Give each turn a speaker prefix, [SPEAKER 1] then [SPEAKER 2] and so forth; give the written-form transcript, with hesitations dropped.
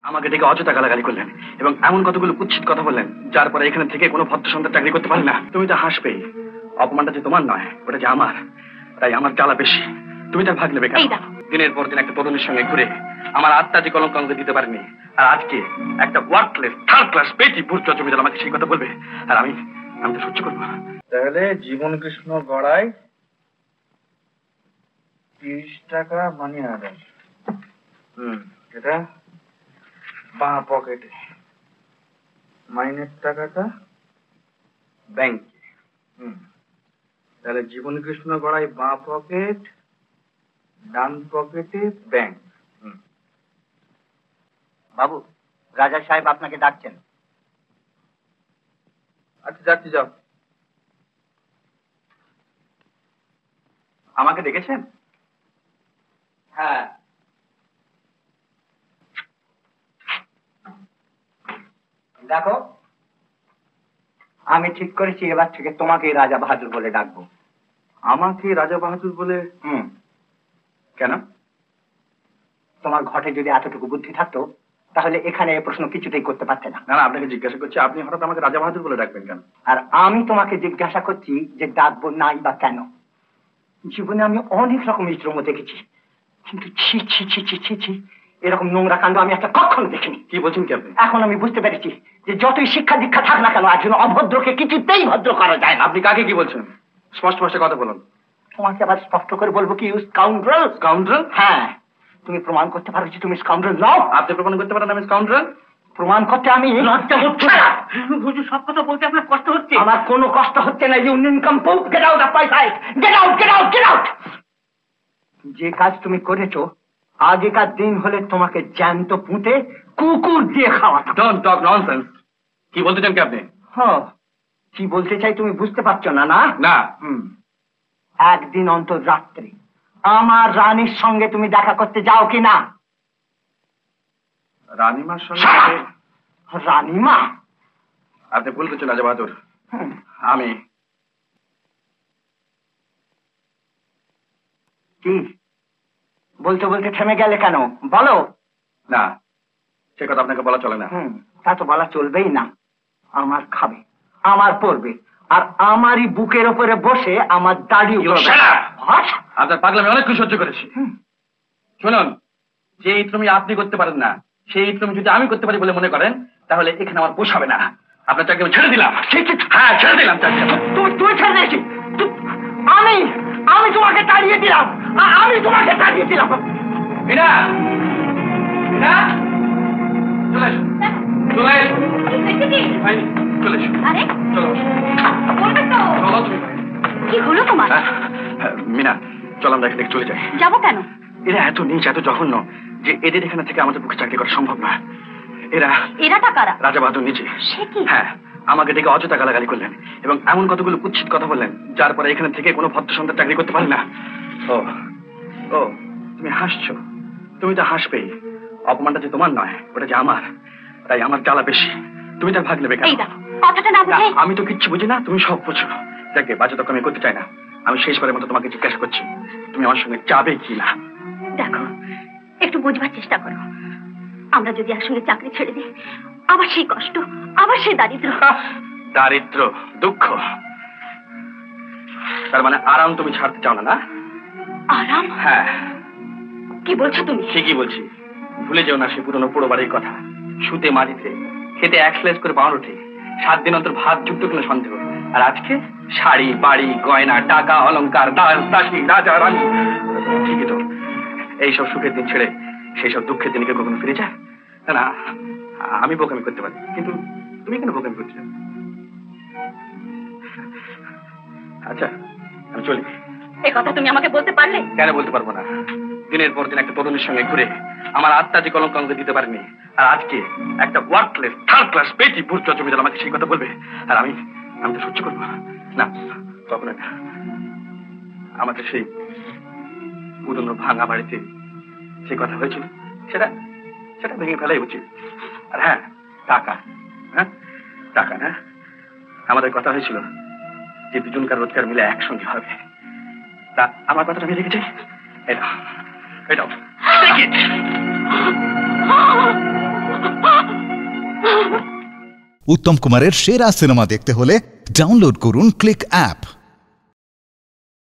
[SPEAKER 1] আমাকে ডেকে অযথা গালাগালি করলেন এবং এমন কতগুলো কুৎসিত কথা বললেন যার পরে এখানে থেকে কোনো ভদ্র সন্তান চাকরি করতে পারে না। তুমি তো হাসবে, অপমানটা যে তোমার নয়, ওটা যে আমার, তাই আমার জ্বালা বেশি। তুমি তার ভাগ নেবে কেন? দিনের পর দিন একটা তরুণীর সঙ্গে ঘুরে আমার আত্মা যে কলঙ্ক আমাকে দিতে পারেনি, আর আজকে একটা ওয়ার্কলেস থার্ড ক্লাস পেটি বুর্জোয়া জমিদার আমাকে সেই কথা বলবে, আর আমি তো সহ্য করবো না।
[SPEAKER 2] তাহলে জীবন কৃষ্ণ গড়াই 30 টাকা মানি অর্ডার। এটা বাঁ পকেটে, মাইনের টাকাটা ব্যাংকে। তাহলে জীবন কৃষ্ণ গড়াই বাঁ পকেট, ডান পকেটে ব্যাংক।
[SPEAKER 3] বাবু, রাজা সাহেব আপনাকে ডাকছেন।
[SPEAKER 2] আচ্ছা যাচ্ছি, যাও।
[SPEAKER 1] আমাকে ডেকেছেন?
[SPEAKER 3] হ্যাঁ। দেখো, আমি ঠিক করেছি এবার থেকে তোমাকে রাজা বাহাদুর বলে ডাকবো।
[SPEAKER 1] আমাকে রাজা বাহাদুর বলে? কেন?
[SPEAKER 3] তোমার ঘটে যদি এতটুকু বুদ্ধি থাকতো তাহলে এখানে এই প্রশ্ন কিছুতেই করতে পারতে না।
[SPEAKER 1] না না, আপনাকে জিজ্ঞাসা করছি, আপনি হঠাৎ আমাকে রাজা বাহাদুর বলে ডাকবেন কেন?
[SPEAKER 3] আর আমি তোমাকে জিজ্ঞাসা করছি যে ডাকবো নাই বা কেন। জীবনে আমি অনেক রকম ইস্রম দেখেছি, কিন্তু ছি ছি ছি ছি ছি ছি, এরকম নোংরা কাণ্ড আমি একটা কখনো দেখিনি।
[SPEAKER 1] কি বলছেন কি আপনি?
[SPEAKER 3] এখন আমি বুঝতে পেরেছি যে যতই শিক্ষা দীক্ষা থাক না কেন একজন অভদ্রকে কিছুতেই ভদ্র করা যায় না।
[SPEAKER 1] আপনি কাকে কি বলছেন? স্পষ্ট স্পষ্ট কথা বলুন।
[SPEAKER 3] তোমাকে আবার স্পষ্ট করে বলবো কি? স্কাউন্ড্রেল।
[SPEAKER 1] স্কাউন্ড্রেল?
[SPEAKER 3] হ্যাঁ, তুমি প্রমাণ করতে পারো যে তুমি স্কাউন্ড্রেল নও।
[SPEAKER 1] আপনি প্রমাণ করতে পারেন আমি স্কাউন্ড্রেল?
[SPEAKER 3] প্রমাণ করতে আমি লজ্জা হচ্ছে না। হুজুর, সব কথা বলতে আপনার কষ্ট হচ্ছে? আমার কোনো কষ্ট হচ্ছে না। You nincompoop, get out of my sight, get out, get out, get out. যে কাজ তুমি করেছো, আগেকার দিন হলে তোমাকে জ্যান্ত পুঁতে কুকুর দিয়ে খাওয়াতাম।
[SPEAKER 1] Don't talk nonsense. কি বলতে চান কি আপনি?
[SPEAKER 3] হ্যাঁ, কি বলতে চাই তুমি বুঝতে পারছো না? না
[SPEAKER 1] না।
[SPEAKER 3] একদিন অন্তর রাত্রে আমার রানীর সঙ্গে তুমি দেখা করতে যাও কি না?
[SPEAKER 1] রানীমার সঙ্গে?
[SPEAKER 3] রানীমা?
[SPEAKER 1] আপনি ভুল করছেন রাজা বাহাদুর। আমি
[SPEAKER 3] কি বলতে বলতে থেমে গেলে কেন? বলো।
[SPEAKER 1] না, সে কথা আপনাকে বলা চলে না।
[SPEAKER 3] তা তো বলা চলবেই না। আমার খাবে, আমার পড়বে, আর আমারই বুকের উপরে বসে আমার দাড়ি উড়াবে।
[SPEAKER 1] আপনার পাগলামি অনেক কিছু সহ্য করেছি। শুনুন, যে ইত্রমি আপনি করতে পারেন না, সেই ইত্রমি যদি আমি করতে পারি বলে মনে করেন, তাহলে এখানে আমার পোষাবে না। আপনার চাকরি আমি ছেড়ে দিলাম। হ্যাঁ, ছেড়ে দিলাম চাকরি।
[SPEAKER 3] তুই ছেড়ে দিয়েছি? আমি তোমাকে তাড়িয়ে দিলাম। আমি তোমাকে তাড়িয়ে দিলাম।
[SPEAKER 1] মিনা, মিনা, চলে এসো, চলে এসো। চলে এসো।
[SPEAKER 4] আরে
[SPEAKER 1] চলো, চলো তুমি।
[SPEAKER 4] কি হলো তোমার?
[SPEAKER 1] মিনা, চল আমরা এখান থেকে চলে যাই।
[SPEAKER 4] যাবো কেন?
[SPEAKER 1] এরা এত নীচ, এত জঘন্য যে এদের এখানে থেকে আমাদের পক্ষে চাকরি করা সম্ভব না।
[SPEAKER 4] এরাটা কারা?
[SPEAKER 1] রাজা বাহাদুর নিজে।
[SPEAKER 4] সে কি?
[SPEAKER 1] হ্যাঁ, আমাকে ডেকে অযথা গালাগালি করলেন এবং এমন কতগুলো কুৎসিত কথা বললেন যার পরে এখানে থেকে কোনো ভদ্র সন্তান চাকরি করতে পারে না। ও ও, তুমি হাসছো। তুমি তো হাসবেই, অপমানটা যে তোমার নয়, ওটা যে আমার, তাই আমার জ্বালা বেশি। তুমি তার ভাগ নেবে কেন?
[SPEAKER 4] কথাটা না বুঝে?
[SPEAKER 1] আমি তো কিচ্ছু বুঝি না, তুমি সব বুঝো। দেখে বাজে তখন আমি করতে চাই না। আমি শেষবারের মতো তোমাকে জিজ্ঞাসা করছি, তুমি আমার সঙ্গে যাবে কি না?
[SPEAKER 4] দেখো, একটু বুঝবার চেষ্টা করো। আমরা যদি একসঙ্গে চাকরি ছেড়ে দিই, আবার সেই কষ্ট, আবার সেই দারিদ্র।
[SPEAKER 1] দারিদ্র, দুঃখ, তার মানে আরাম তুমি ছাড়তে চাও না? না
[SPEAKER 4] আরাম?
[SPEAKER 1] হ্যাঁ।
[SPEAKER 4] কি বলছো তুমি?
[SPEAKER 1] ঠিকই বলছি। ভুলে যেও না সে পুরনো পোড়ো বাড়ির কথা। শুতে মাটিতে, খেতে এক স্লাইস করে পাউরুটি, 7 দিন অন্তর ভাত যুক্ত কোনো সন্দেহ। আর আজকে শাড়ি, বাড়ি, গয়না, টাকা, অলংকার, দাস, দাসী, রাজা, রানী। ঠিকই তো, এইসব সুখের দিন ছেড়ে সেই সব দুঃখের দিনকে কখনো ফিরে যায় না। আমি বোকামি করতে পারি, কিন্তু তুমি কেন বোকামি করছো? আচ্ছা, আমি চলি।
[SPEAKER 4] এই কথা তুমি আমাকে বলতে পারলে?
[SPEAKER 1] কেন বলতে পারবো না? দিনের পর দিন একটা তরুণীর সঙ্গে ঘুরে আমার আত্মা যে কলঙ্ক আমাকে দিতে পারেনি, আর আজকে একটা ওয়ার্কলেস থার্ড ক্লাস পেটি বুর্জোয়া জমিদার আমাকে সেই কথা বলবে, আর আমি তো সহ্য করবো না। কখনো না। আমাকে সেই পুরনো ভাঙা বাড়িতে যে কথা হয়েছিল সেটা ভেঙে ফেলাই উচিত। আর হ্যাঁ, টাকা, টাকা না, আমাদের কথা হয়েছিল যে দুজনকার রোজগার মিলে একসঙ্গে হবে। তা আমার কথাটা আমি রেখেছি। এটাও
[SPEAKER 5] উত্তম কুমারের সেরা সিনেমা দেখতে হলে ডাউনলোড করুন ক্লিক অ্যাপ।